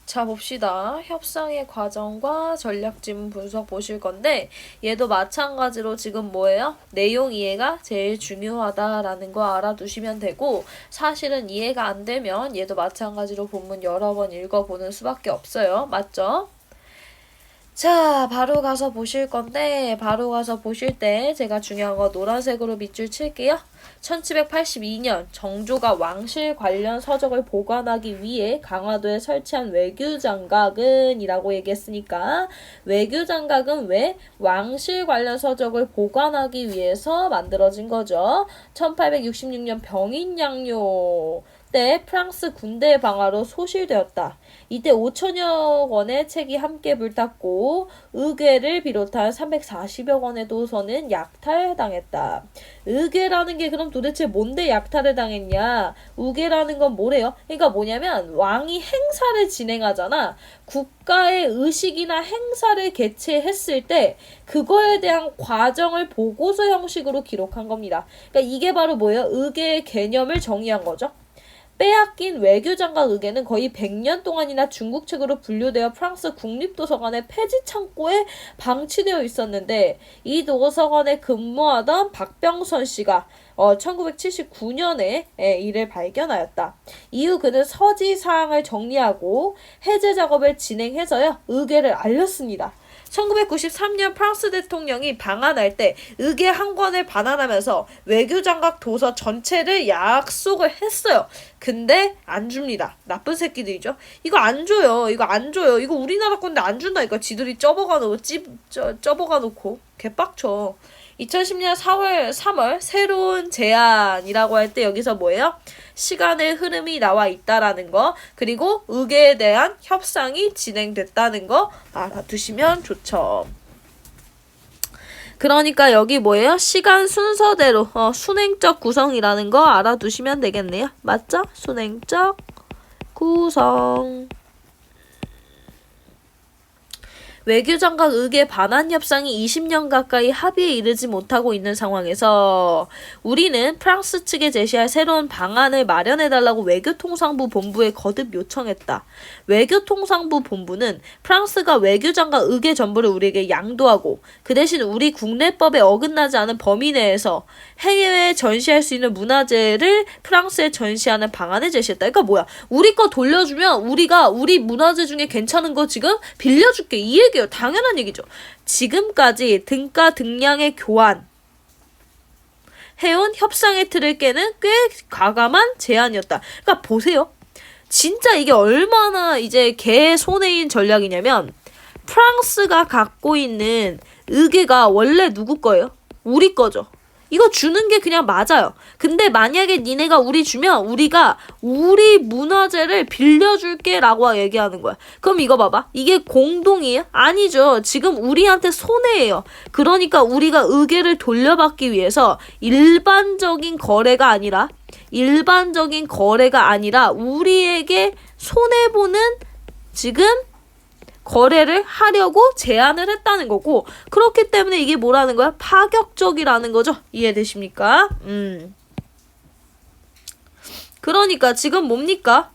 자, 봅시다. 협상의 과정과 전략 지문 분석 보실 건데 얘도 마찬가지로 지금 뭐예요? 내용 이해가 제일 중요하다라는 거 알아두시면 되고 사실은 이해가 안 되면 얘도 마찬가지로 본문 여러 번 읽어보는 수밖에 없어요. 맞죠? 자, 바로 가서 보실 건데 바로 가서 보실 때 제가 중요한 거 노란색으로 밑줄 칠게요. 1782년 정조가 왕실 관련 서적을 보관하기 위해 강화도에 설치한 외교장각은 이라고 얘기했으니까 외교장각은 왜? 왕실 관련 서적을 보관하기 위해서 만들어진 거죠. 1866년 병인양요 때 프랑스 군대 방화로 소실되었다. 이때 5천여 권의 책이 함께 불탔고 의궤를 비롯한 340여 권의 도서는 약탈당했다. 의궤라는 게 그럼 도대체 뭔데 약탈을 당했냐? 의궤라는 건 뭐래요? 그러니까 뭐냐면 왕이 행사를 진행하잖아. 국가의 의식이나 행사를 개최했을 때 그거에 대한 과정을 보고서 형식으로 기록한 겁니다. 그러니까 이게 바로 뭐예요? 의궤의 개념을 정의한 거죠. 빼앗긴 외교장각 의궤는 거의 100년 동안이나 중국책으로 분류되어 프랑스 국립도서관의 폐지 창고에 방치되어 있었는데 이 도서관에 근무하던 박병선 씨가 1979년에 이를 발견하였다. 이후 그는 서지 사항을 정리하고 해제 작업을 진행해서요 의궤를 알렸습니다. 1993년 프랑스 대통령이 방한할 때 의궤 한 권을 반환하면서 외교장각 도서 전체를 약속을 했어요. 근데 안 줍니다. 나쁜 새끼들이죠. 이거 안 줘요. 이거 안 줘요. 이거 우리나라 건데 안 준다니까. 지들이 쩌버가 놓고 쩌버가 놓고 개빡쳐. 2010년 3월 새로운 제안이라고 할 때 여기서 뭐예요? 시간의 흐름이 나와 있다라는 거 그리고 의궤에 대한 협상이 진행됐다는 거 알아두시면 좋죠. 그러니까 여기 뭐예요? 시간 순서대로 순행적 구성이라는 거 알아두시면 되겠네요. 맞죠? 순행적 구성. 외교장각 의궤 반환 협상이 20년 가까이 합의에 이르지 못하고 있는 상황에서 우리는 프랑스 측에 제시할 새로운 방안을 마련해달라고 외교통상부 본부에 거듭 요청했다. 외교통상부 본부는 프랑스가 외교장각 의궤 전부를 우리에게 양도하고 그 대신 우리 국내법에 어긋나지 않은 범위 내에서 해외에 전시할 수 있는 문화재를 프랑스에 전시하는 방안을 제시했다. 그러니까 뭐야? 우리 거 돌려주면 우리가 우리 문화재 중에 괜찮은 거 지금 빌려줄게. 이 얘기예요. 당연한 얘기죠. 지금까지 등가 등량의 교환 해온 협상의 틀을 깨는 꽤 과감한 제안이었다. 그러니까 보세요. 진짜 이게 얼마나 이제 개 손해인 전략이냐면 프랑스가 갖고 있는 의궤가 원래 누구 거예요? 우리 거죠. 이거 주는 게 그냥 맞아요. 근데 만약에 니네가 우리 주면 우리가 우리 문화재를 빌려줄게 라고 얘기하는 거야. 그럼 이거 봐봐. 이게 공동이에요? 아니죠. 지금 우리한테 손해예요. 그러니까 우리가 의궤를 돌려받기 위해서 일반적인 거래가 아니라 우리에게 손해보는 지금 거래를 하려고 제안을 했다는 거고 그렇기 때문에 이게 뭐라는 거야? 파격적이라는 거죠. 이해되십니까? 그러니까 지금 뭡니까?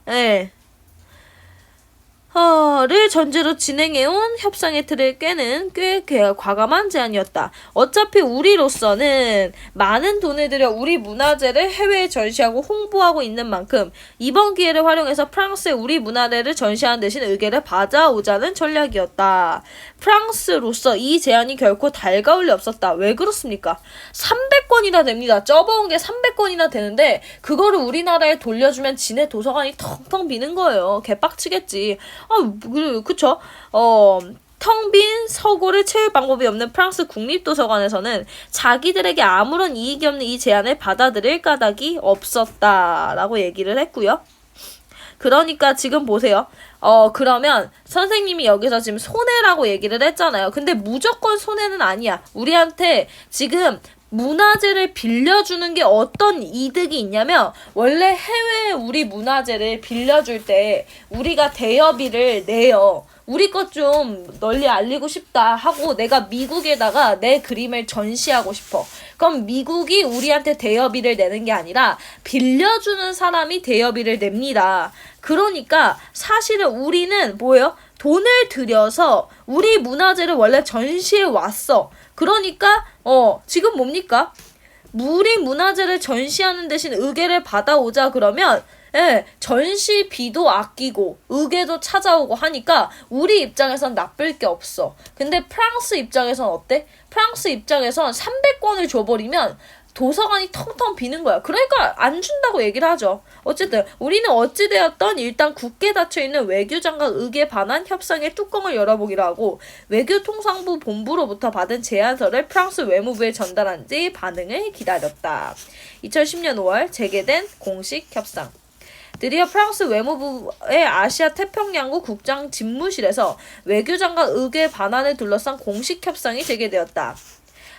를 전제로 진행해온 협상의 틀을 깨는 꽤 과감한 제안이었다. 어차피 우리로서는 많은 돈을 들여 우리 문화재를 해외에 전시하고 홍보하고 있는 만큼 이번 기회를 활용해서 프랑스에 우리 문화재를 전시하는 대신 의궤를 받아오자는 전략이었다. 프랑스로서 이 제안이 결코 달가울 리 없었다. 왜 그렇습니까? 300권이나 됩니다. 쩌버온 게 300권이나 되는데 그거를 우리나라에 돌려주면 지네 도서관이 텅텅 비는 거예요. 개빡치겠지. 그쵸? 텅 빈 서고를 채울 방법이 없는 프랑스 국립도서관에서는 자기들에게 아무런 이익이 없는 이 제안을 받아들일 까닭이 없었다라고 얘기를 했고요. 그러니까 지금 보세요. 그러면 선생님이 여기서 지금 손해라고 얘기를 했잖아요. 근데 무조건 손해는 아니야. 우리한테 지금 문화재를 빌려주는 게 어떤 이득이 있냐면 원래 해외에 우리 문화재를 빌려줄 때 우리가 대여비를 내요. 우리 것 좀 널리 알리고 싶다 하고 내가 미국에다가 내 그림을 전시하고 싶어. 그럼 미국이 우리한테 대여비를 내는 게 아니라 빌려주는 사람이 대여비를 냅니다. 그러니까 사실은 우리는 뭐예요? 돈을 들여서 우리 문화재를 원래 전시해 왔어. 그러니까 지금 뭡니까? 우리 문화재를 전시하는 대신 의계를 받아오자 그러면 전시비도 아끼고 의계도 찾아오고 하니까 우리 입장에선 나쁠 게 없어. 근데 프랑스 입장에선 어때? 프랑스 입장에선 300권을 줘버리면 도서관이 텅텅 비는 거야. 그러니까 안 준다고 얘기를 하죠. 어쨌든 우리는 어찌되었던 일단 굳게 닫혀있는 외교장관 의계 반환 협상의 뚜껑을 열어보기로 하고 외교통상부 본부로부터 받은 제안서를 프랑스 외무부에 전달한 뒤 반응을 기다렸다. 2010년 5월 재개된 공식 협상. 드디어 프랑스 외무부의 아시아 태평양국 국장 집무실에서 외교장관 의계 반환을 둘러싼 공식 협상이 재개되었다.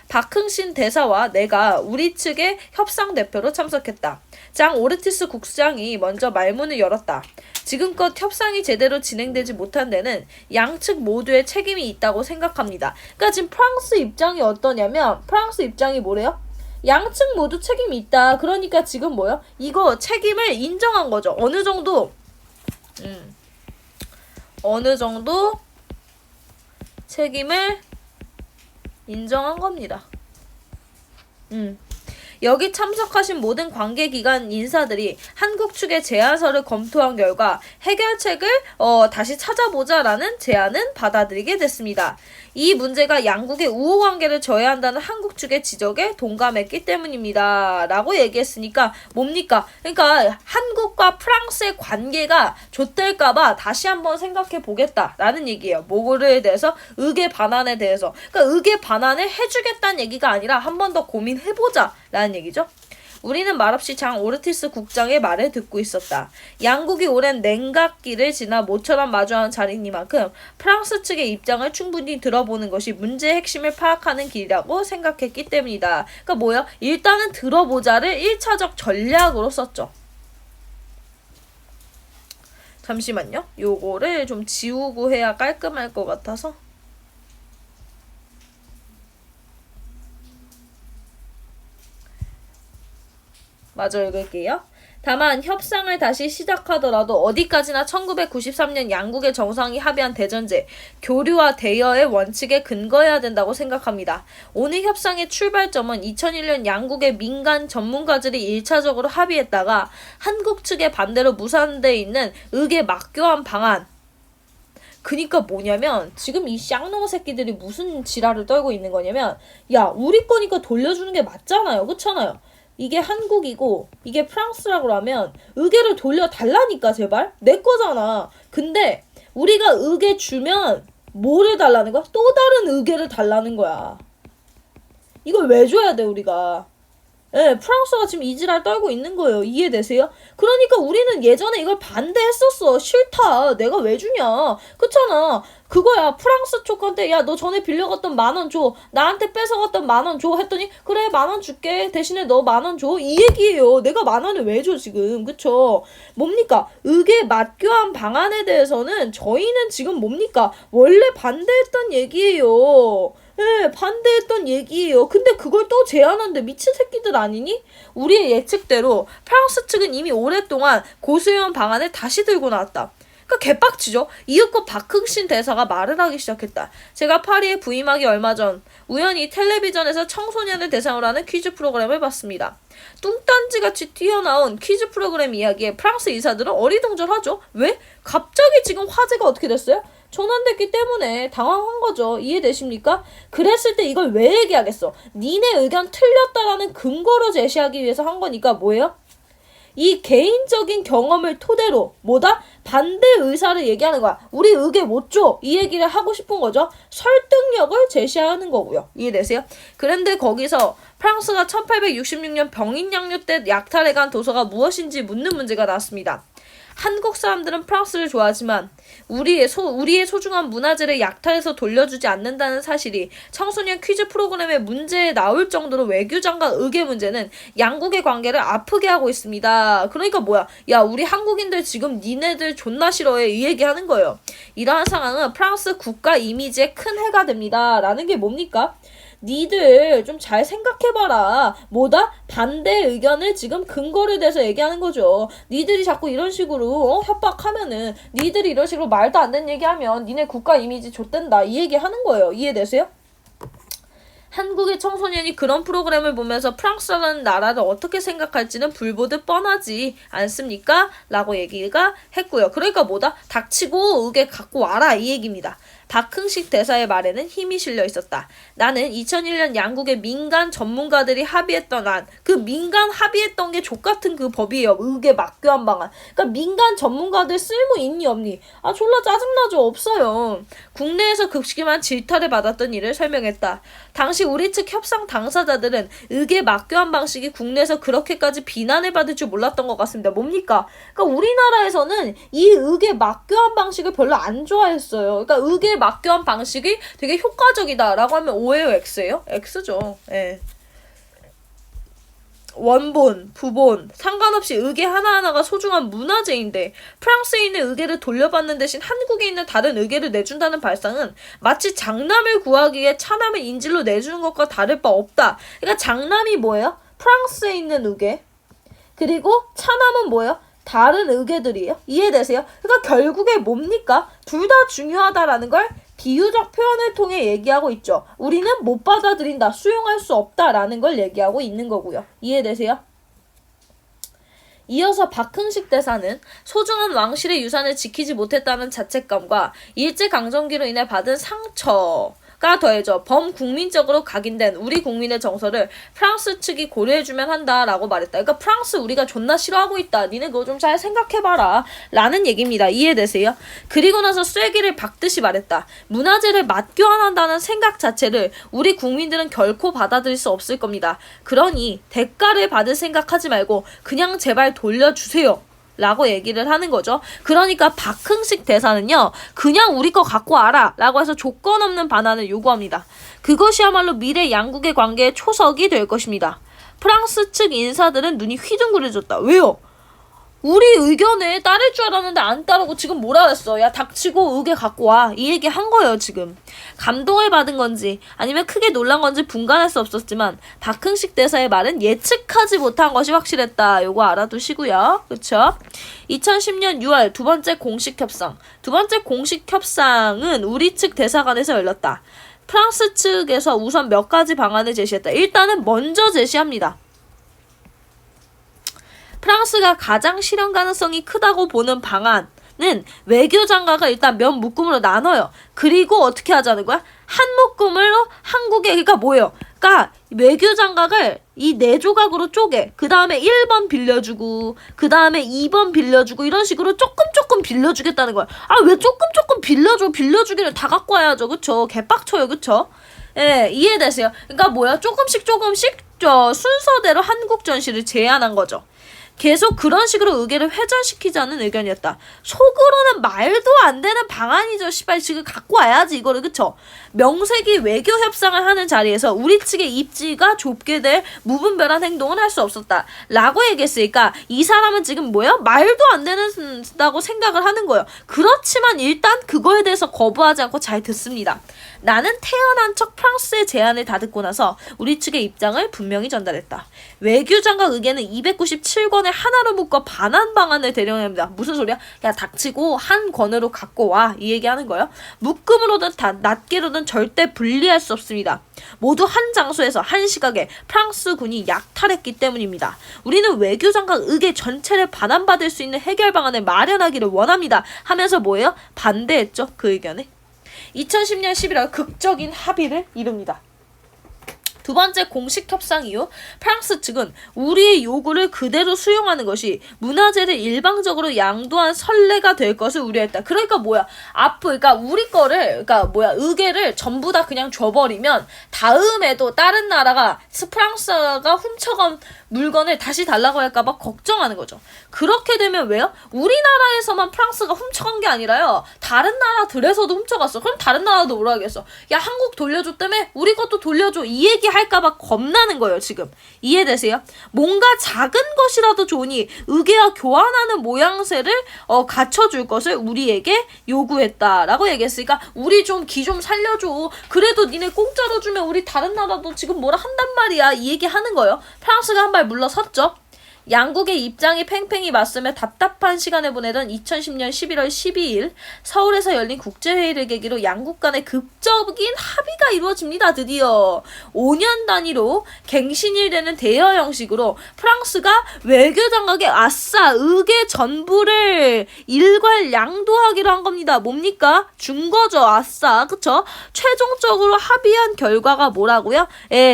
박흥신 대사와 내가 우리 측의 협상 대표로 참석했다. 장 오르티스 국장이 먼저 말문을 열었다. 지금껏 협상이 제대로 진행되지 못한 데는 양측 모두의 책임이 있다고 생각합니다. 그러니까 지금 프랑스 입장이 어떠냐면 프랑스 입장이 뭐래요? 양측 모두 책임이 있다. 그러니까 지금 뭐요? 이거 책임을 인정한 거죠. 어느 정도 책임을 인정한 겁니다. 여기 참석하신 모든 관계기관 인사들이 한국 측의 제안서를 검토한 결과 해결책을 다시 찾아보자라는 제안은 받아들이게 됐습니다. 이 문제가 양국의 우호관계를 저해한다는 한국 측의 지적에 동감했기 때문입니다. 라고 얘기했으니까 뭡니까? 그러니까 한국과 프랑스의 관계가 좆될까봐 다시 한번 생각해 보겠다라는 얘기예요. 뭐에 대해서? 의계 반환에 대해서. 그러니까 의계 반환을 해주겠다는 얘기가 아니라 한 번 더 고민해보자 라는 얘기죠. 우리는 말없이 장 오르티스 국장의 말을 듣고 있었다. 양국이 오랜 냉각기를 지나 모처럼 마주하는 자리니만큼 프랑스 측의 입장을 충분히 들어보는 것이 문제의 핵심을 파악하는 길이라고 생각했기 때문이다. 그러니까 뭐야? 일단은 들어보자를 1차적 전략으로 썼죠. 잠시만요. 요거를 좀 지우고 해야 깔끔할 것 같아서. 마저 읽을게요. 다만 협상을 다시 시작하더라도 어디까지나 1993년 양국의 정상이 합의한 대전제, 교류와 대여의 원칙에 근거해야 된다고 생각합니다. 오늘 협상의 출발점은 2001년 양국의 민간 전문가들이 1차적으로 합의했다가 한국 측의 반대로 무산돼 있는 의계 맞교환 방안. 그니까 뭐냐면 지금 이 쌍놈 새끼들이 무슨 지랄을 떨고 있는 거냐면 야 우리 거니까 돌려주는 게 맞잖아요. 그렇잖아요. 이게 한국이고 이게 프랑스라고 하면 의계를 돌려달라니까 제발. 내 거잖아. 근데 우리가 의계 주면 뭐를 달라는 거야? 또 다른 의계를 달라는 거야. 이걸 왜 줘야 돼 우리가. 프랑스가 지금 이지랄 떨고 있는 거예요. 이해되세요? 그러니까 우리는 예전에 이걸 반대했었어. 싫다. 내가 왜 주냐. 그렇잖아. 그거야. 프랑스 쪽한테 야 너 전에 빌려갔던 10,000원 줘. 나한테 뺏어갔던 10,000원 줘. 했더니 그래 10,000원 줄게. 대신에 너 10,000원 줘. 이 얘기예요. 내가 10,000원을 왜 줘 지금. 그쵸? 뭡니까? 의계 맞교환 방안에 대해서는 저희는 지금 뭡니까? 원래 반대했던 얘기예요. 반대했던 얘기예요. 근데 그걸 또 제안하는데 미친 새끼들 아니니? 우리의 예측대로 프랑스 측은 이미 오랫동안 고수용 방안을 다시 들고 나왔다. 그러니까 개빡치죠. 이윽고 박흥신 대사가 말을 하기 시작했다. 제가 파리에 부임하기 얼마 전 우연히 텔레비전에서 청소년을 대상으로 하는 퀴즈 프로그램을 봤습니다. 뚱딴지같이 튀어나온 퀴즈 프로그램 이야기에 프랑스 인사들은 어리둥절하죠. 왜? 갑자기 지금 화제가 어떻게 됐어요? 전환됐기 때문에 당황한 거죠. 이해되십니까? 그랬을 때 이걸 왜 얘기하겠어? 니네 의견 틀렸다라는 근거로 제시하기 위해서 한 거니까 뭐예요? 이 개인적인 경험을 토대로 뭐다? 반대 의사를 얘기하는 거야. 우리 의견 못 줘. 이 얘기를 하고 싶은 거죠. 설득력을 제시하는 거고요. 이해되세요? 그런데 거기서 프랑스가 1866년 병인 양요 때 약탈해간 도서가 무엇인지 묻는 문제가 나왔습니다. 한국 사람들은 프랑스를 좋아하지만 우리의 소중한 문화재를 약탈해서 돌려주지 않는다는 사실이 청소년 퀴즈 프로그램의 문제에 나올 정도로 외교장관 의계 문제는 양국의 관계를 아프게 하고 있습니다. 그러니까 뭐야? 야 우리 한국인들 지금 니네들 존나 싫어해 이 얘기하는 거예요. 이러한 상황은 프랑스 국가 이미지에 큰 해가 됩니다. 라는 게 뭡니까? 니들 좀 잘 생각해봐라. 뭐다? 반대 의견을 지금 근거를 대서 얘기하는 거죠. 니들이 자꾸 이런 식으로 협박하면은, 니들이 이런 식으로 말도 안 되는 얘기하면 니네 국가 이미지 좆된다. 이 얘기 하는 거예요. 이해되세요? 한국의 청소년이 그런 프로그램을 보면서 프랑스라는 나라를 어떻게 생각할지는 불보듯 뻔하지 않습니까? 라고 얘기가 했고요. 그러니까 뭐다? 닥치고 의게 갖고 와라 이 얘기입니다. 박흥식 대사의 말에는 힘이 실려 있었다. 나는 2001년 양국의 민간 전문가들이 합의했던 안, 그 민간 합의했던 게 족같은 그 법이에요. 의계 막교환 방안. 그러니까 민간 전문가들 쓸모 있니 없니? 아 졸라 짜증나죠. 없어요. 국내에서 극심한 질타를 받았던 일을 설명했다. 당시 우리 측 협상 당사자들은 의계 막교환 방식이 국내에서 그렇게까지 비난을 받을 줄 몰랐던 것 같습니다. 뭡니까? 그러니까 우리나라에서는 이 의계 막교환 방식을 별로 안 좋아했어요. 그러니까 의계 막교환 방식이 되게 효과적이다라고 하면 O예요, X예요? X죠. 예. 원본, 부본 상관없이 의계 하나하나가 소중한 문화재인데 프랑스에 있는 의계를 돌려받는 대신 한국에 있는 다른 의계를 내준다는 발상은 마치 장남을 구하기 위해 차남을 인질로 내주는 것과 다를 바 없다. 그러니까 장남이 뭐예요? 프랑스에 있는 의계. 그리고 차남은 뭐예요? 다른 의계들이에요. 이해되세요? 그러니까 결국에 뭡니까? 둘 다 중요하다라는 걸 비유적 표현을 통해 얘기하고 있죠. 우리는 못 받아들인다, 수용할 수 없다라는 걸 얘기하고 있는 거고요. 이해되세요? 이어서 박흥식 대사는 소중한 왕실의 유산을 지키지 못했다는 자책감과 일제강점기로 인해 받은 상처가 더해져 범국민적으로 각인된 우리 국민의 정서를 프랑스 측이 고려해주면 한다라고 말했다. 그러니까 프랑스 우리가 존나 싫어하고 있다. 니네 그거 좀 잘 생각해봐라. 라는 얘기입니다. 이해되세요? 그리고 나서 쐐기를 박듯이 말했다. 문화재를 맞교환한다는 생각 자체를 우리 국민들은 결코 받아들일 수 없을 겁니다. 그러니 대가를 받을 생각하지 말고 그냥 제발 돌려주세요. 라고 얘기를 하는 거죠. 그러니까 박흥식 대사는요. 그냥 우리 거 갖고 와라 라고 해서 조건 없는 반환을 요구합니다. 그것이야말로 미래 양국의 관계의 초석이 될 것입니다. 프랑스 측 인사들은 눈이 휘둥그레졌다. 왜요? 우리 의견에 따를 줄 알았는데 안 따르고 지금 뭐라 그랬어? 야 닥치고 의견 갖고 와. 이 얘기 한 거예요 지금. 감동을 받은 건지 아니면 크게 놀란 건지 분간할 수 없었지만 박흥식 대사의 말은 예측하지 못한 것이 확실했다. 요거 알아두시고요. 그쵸? 2010년 6월 두 번째 공식 협상. 두 번째 공식 협상은 우리 측 대사관에서 열렸다. 프랑스 측에서 우선 몇 가지 방안을 제시했다. 일단은 먼저 제시합니다. 프랑스가 가장 실현 가능성이 크다고 보는 방안은 외교장관가 일단 몇 묶음으로 나눠요. 그리고 어떻게 하자는 거야? 한 묶음으로 한국에 그러니까 뭐예요? 그러니까 외교장관을 이 4조각으로 쪼개. 그 다음에 1번 빌려주고 그 다음에 2번 빌려주고 이런 식으로 조금 빌려주겠다는 거야. 아 왜 조금 빌려줘. 빌려주기를 다 갖고 와야죠. 그쵸? 개빡쳐요. 그쵸? 예, 이해되세요? 그러니까 뭐야? 조금씩 순서대로 한국 전시를 제안한 거죠. 계속 그런 식으로 의계를 회전시키자는 의견이었다. 속으로는 말도 안 되는 방안이죠. 씨발 지금 갖고 와야지 이거를. 그쵸? 명색이 외교 협상을 하는 자리에서 우리 측의 입지가 좁게 될 무분별한 행동은 할 수 없었다. 라고 얘기했으니까 이 사람은 지금 뭐야? 말도 안 된다고 생각을 하는 거예요. 그렇지만 일단 그거에 대해서 거부하지 않고 잘 듣습니다. 나는 태어난 척 프랑스의 제안을 다 듣고 나서 우리 측의 입장을 분명히 전달했다. 외교장관 의견은 297권을 하나로 묶어 반환 방안을 대령합니다. 무슨 소리야? 야 닥치고 한 권으로 갖고 와. 이 얘기하는 거예요. 묶음으로든 낱개로든 절대 분리할 수 없습니다. 모두 한 장소에서 한 시각에 프랑스군이 약탈했기 때문입니다. 우리는 외교장관 의견 전체를 반환받을 수 있는 해결 방안을 마련하기를 원합니다. 하면서 뭐예요? 반대했죠. 그 의견에. 2010년 11월 극적인 합의를 이룹니다. 두 번째 공식 협상 이후 프랑스 측은 우리의 요구를 그대로 수용하는 것이 문화재를 일방적으로 양도한 선례가 될 것을 우려했다. 그러니까 뭐야? 그러니까 우리 거를 의계를 전부 다 그냥 줘버리면 다음에도 다른 나라가 프랑스가 훔쳐간 물건을 다시 달라고 할까봐 걱정하는 거죠. 그렇게 되면 왜요? 우리나라에서만 프랑스가 훔쳐간 게 아니라요. 다른 나라들에서도 훔쳐갔어. 그럼 다른 나라도 뭐라 하겠어? 야 한국 돌려줬다며? 우리 것도 돌려줘. 이 얘기 할까봐 겁나는 거예요, 지금. 이해되세요? 뭔가 작은 것이라도 좋으니 의계와 교환하는 모양새를 갖춰줄 것을 우리에게 요구했다라고 얘기했으니까 우리 좀 기 좀 살려줘. 그래도 니네 공짜로 주면 우리 다른 나라도 지금 뭐라 한단 말이야. 이 얘기 하는 거예요. 프랑스가 한 발 물러섰죠. 양국의 입장이 팽팽히 맞서며 답답한 시간을 보내던 2010년 11월 12일 서울에서 열린 국제회의를 계기로 양국 간의 극적인 합의가 이루어집니다. 드디어 5년 단위로 갱신일되는 대여 형식으로 프랑스가 외교장관에게 아싸 의계 전부를 일괄 양도하기로 한 겁니다. 뭡니까? 준 거죠. 아싸. 그쵸? 최종적으로 합의한 결과가 뭐라고요?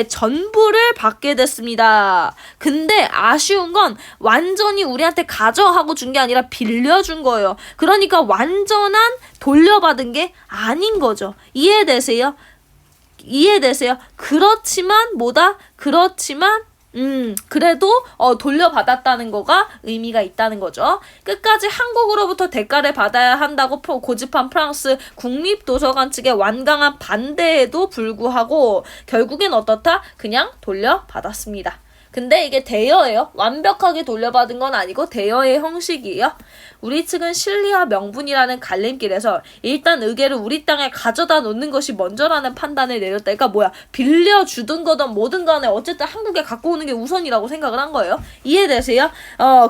전부를 받게 됐습니다. 근데 아쉬운 건 완전히 우리한테 가져하고 준 게 아니라 빌려준 거예요. 그러니까 완전한 돌려받은 게 아닌 거죠. 이해되세요? 그렇지만 그래도 돌려받았다는 거가 의미가 있다는 거죠. 끝까지 한국으로부터 대가를 받아야 한다고 고집한 프랑스 국립도서관 측의 완강한 반대에도 불구하고 결국엔 어떻다? 그냥 돌려받았습니다. 근데 이게 대여예요. 완벽하게 돌려받은 건 아니고 대여의 형식이에요. 우리 측은 실리와 명분이라는 갈림길에서 일단 의계를 우리 땅에 가져다 놓는 것이 먼저라는 판단을 내렸다. 그러니까 뭐야? 빌려주든 거든 뭐든 간에 어쨌든 한국에 갖고 오는 게 우선이라고 생각을 한 거예요. 이해되세요?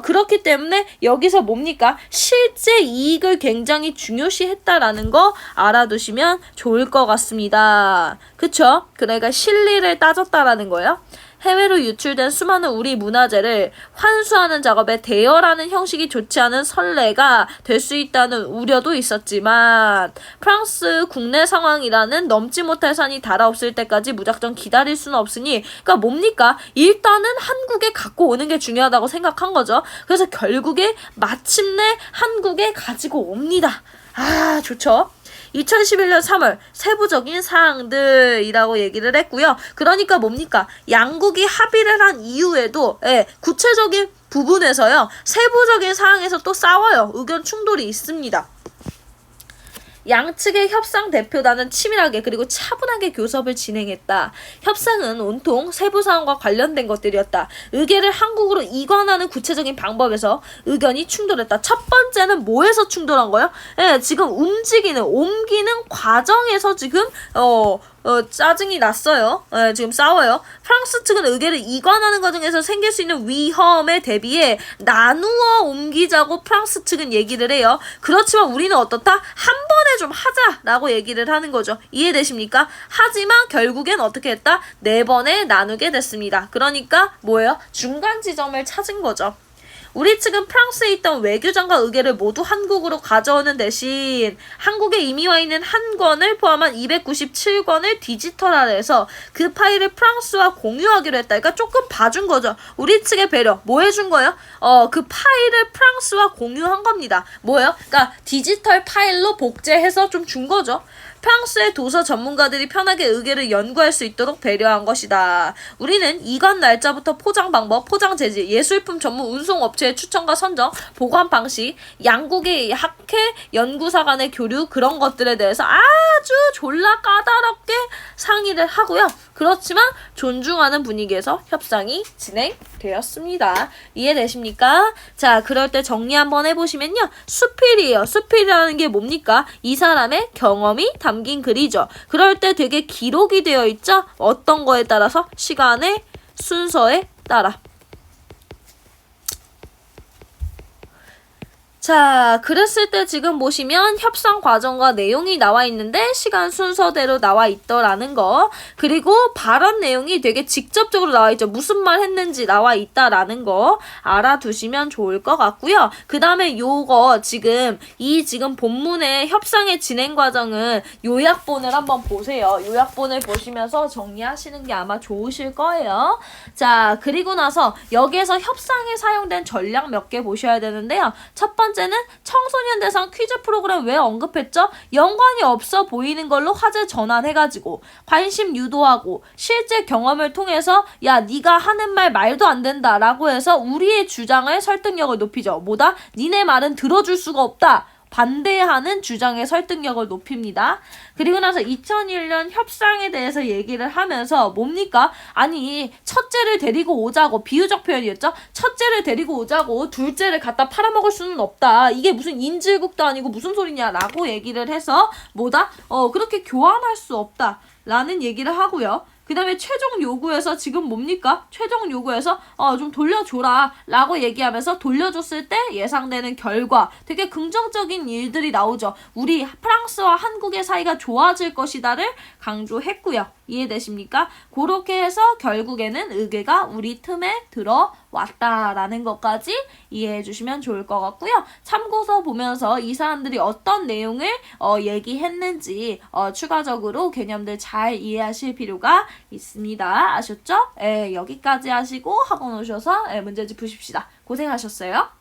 그렇기 때문에 여기서 뭡니까? 실제 이익을 굉장히 중요시했다라는 거 알아두시면 좋을 것 같습니다. 그쵸? 그러니까 실리를 따졌다라는 거예요. 해외로 유출된 수많은 우리 문화재를 환수하는 작업에 대여라는 형식이 좋지 않은 선례가 될 수 있다는 우려도 있었지만 프랑스 국내 상황이라는 넘지 못할 산이 달아없을 때까지 무작정 기다릴 수는 없으니 그러니까 뭡니까? 일단은 한국에 갖고 오는 게 중요하다고 생각한 거죠. 그래서 결국에 마침내 한국에 가지고 옵니다. 아, 좋죠? 2011년 3월 세부적인 사항들이라고 얘기를 했고요. 그러니까 뭡니까? 양국이 합의를 한 이후에도 구체적인 부분에서요. 세부적인 사항에서 또 싸워요. 의견 충돌이 있습니다. 양측의 협상 대표단은 치밀하게 그리고 차분하게 교섭을 진행했다. 협상은 온통 세부 사항과 관련된 것들이었다. 의계를 한국으로 이관하는 구체적인 방법에서 의견이 충돌했다. 첫 번째는 뭐에서 충돌한 거예요? 지금 옮기는 과정에서 지금 짜증이 났어요. 지금 싸워요. 프랑스 측은 의계를 이관하는 과정에서 생길 수 있는 위험에 대비해 나누어 옮기자고 프랑스 측은 얘기를 해요. 그렇지만 우리는 어떻다? 한 번에 좀 하자라고 얘기를 하는 거죠. 이해되십니까? 하지만 결국엔 어떻게 했다? 4번에 나누게 됐습니다. 그러니까 뭐예요? 중간 지점을 찾은 거죠. 우리 측은 프랑스에 있던 외교장과 의계를 모두 한국으로 가져오는 대신 한국에 이미 와 있는 한 권을 포함한 297권을 디지털화해서 그 파일을 프랑스와 공유하기로 했다. 그러니까 조금 봐준 거죠. 우리 측의 배려. 뭐 해준 거예요? 그 파일을 프랑스와 공유한 겁니다. 뭐예요? 그러니까 디지털 파일로 복제해서 좀 준 거죠. 프랑스의 도서 전문가들이 편하게 의계를 연구할 수 있도록 배려한 것이다. 우리는 이관 날짜부터 포장 방법, 포장 재질, 예술품 전문 운송업체의 추천과 선정, 보관 방식, 양국의 학회, 연구사 간의 교류 그런 것들에 대해서 아주 졸라 까다롭게 상의를 하고요. 그렇지만 존중하는 분위기에서 협상이 진행되었습니다. 이해되십니까? 자, 그럴 때 정리 한번 해보시면요. 수필이에요. 수필이라는 게 뭡니까? 이 사람의 경험이 담긴 글이죠. 그럴 때 되게 기록이 되어 있죠? 어떤 거에 따라서? 시간의 순서에 따라. 자, 그랬을 때 지금 보시면 협상 과정과 내용이 나와 있는데 시간 순서대로 나와 있더라는 거. 그리고 발언 내용이 되게 직접적으로 나와 있죠. 무슨 말 했는지 나와 있다라는 거 알아두시면 좋을 것 같고요. 그 다음에 요거 지금 본문의 협상의 진행 과정은 요약본을 한번 보세요. 요약본을 보시면서 정리하시는 게 아마 좋으실 거예요. 자, 그리고 나서 여기에서 협상에 사용된 전략 몇 개 보셔야 되는데요. 첫 번째는 청소년 대상 퀴즈 프로그램 왜 언급했죠? 연관이 없어 보이는 걸로 화제 전환해가지고 관심 유도하고 실제 경험을 통해서 야 네가 하는 말 말도 안 된다 라고 해서 우리의 주장을 설득력을 높이죠. 뭐다? 니네 말은 들어줄 수가 없다. 반대하는 주장의 설득력을 높입니다. 그리고 나서 2001년 협상에 대해서 얘기를 하면서 뭡니까? 아니 첫째를 데리고 오자고, 비유적 표현이었죠? 첫째를 데리고 오자고 둘째를 갖다 팔아먹을 수는 없다. 이게 무슨 인질국도 아니고 무슨 소리냐라고 얘기를 해서 뭐다? 그렇게 교환할 수 없다 라는 얘기를 하고요. 그 다음에 최종 요구에서 지금 뭡니까? 최종 요구에서 좀 돌려줘라 라고 얘기하면서 돌려줬을 때 예상되는 결과, 되게 긍정적인 일들이 나오죠. 우리 프랑스와 한국의 사이가 좋아질 것이다를 강조했고요. 이해되십니까? 그렇게 해서 결국에는 의궤가 우리 틈에 들어왔다라는 것까지 이해해 주시면 좋을 것 같고요. 참고서 보면서 이 사람들이 어떤 내용을 얘기했는지 추가적으로 개념들 잘 이해하실 필요가 있습니다. 아셨죠? 여기까지 하시고 학원 오셔서 문제집 푸십시다. 고생하셨어요.